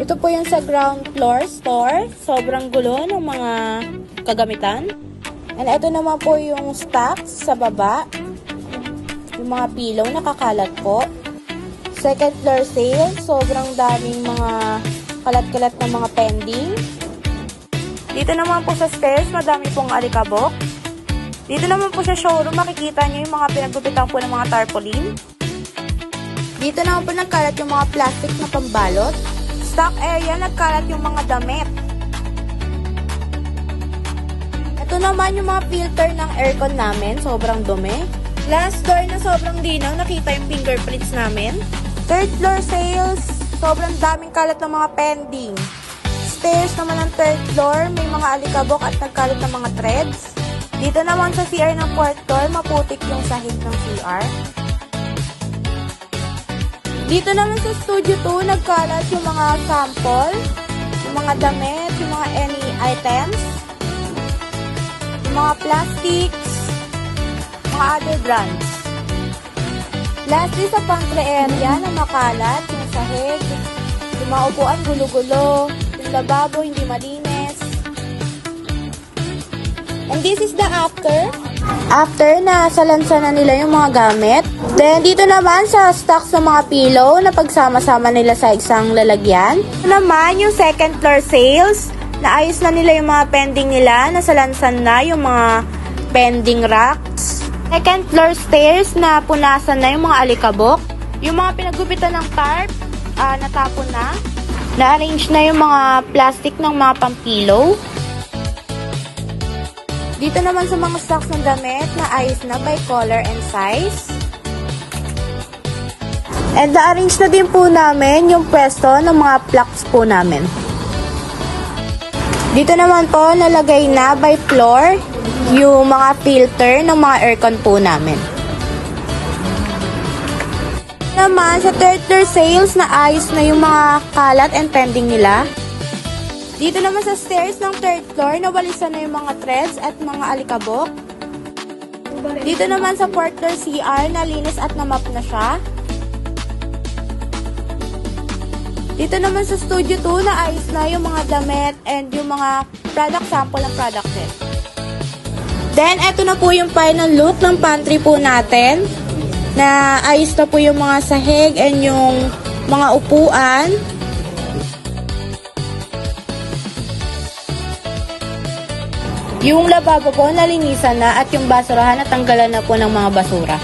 Ito po yung sa ground floor store. Sobrang gulo ng mga kagamitan. And ito naman po yung stocks sa baba. Yung mga pillow nakakalat po. Second floor sale. Sobrang daming mga kalat-kalat na mga pending. Dito naman po sa stairs, madami pong alikabok. Dito naman po sa showroom, makikita nyo yung mga pinaggupitan po ng mga tarpaulin. Dito naman po nagkalat yung mga plastic na pambalot. Stock area, nagkalat yung mga damit. Ito naman yung mga filter ng aircon namin, sobrang dumi. Last door na sobrang dinaw, nakita yung fingerprints namin. Third floor sales, sobrang daming kalat ng mga pending. Stairs naman ng third floor, may mga alikabok at nagkalat ng mga threads. Dito naman sa CR ng fourth floor, maputik yung sahig ng CR. Dito naman sa Studio 2, nagkalat yung mga sample, yung mga damit, yung mga any items, yung mga plastics, mga other brands. Lastly, sa pantry area na makalat, yung sahig, yung mga upuan gulo-gulo, yung lababo hindi malinis. And this is the after. After na salansa na nila yung mga gamit. Then, dito naman sa stocks ng mga pillow na pagsama-sama nila sa isang lalagyan. Ito naman yung second floor sales. Naayos na nila yung mga pending nila. Nasalansan na yung mga pending racks. Second floor stairs na punasan na yung mga alikabok. Yung mga pinaggupitan ng tarp, natapon na. Na-arrange na yung mga plastic ng mga pampillow. Dito naman sa mga stocks ng damit, naayos na by color and size. And na-arrange na din po namin yung pwesto ng mga plugs po namin. Dito naman po, nalagay na by floor yung mga filter ng mga aircon po namin. Naman, sa third floor sales, naayos na yung mga kalat and pending nila. Dito naman sa stairs ng third floor, nawalisan na yung mga threads at mga alikabok. Dito naman sa fourth floor CR, nalinis at namap na siya. Dito naman sa Studio 2, naayos na yung mga damit and yung mga product sample ng product set. Then, eto na po yung final look ng pantry po natin. Na ayos na po yung mga sahig and yung mga upuan. Yung lababo po, nalinisan na at yung basurahan natanggalan na po ng mga basura.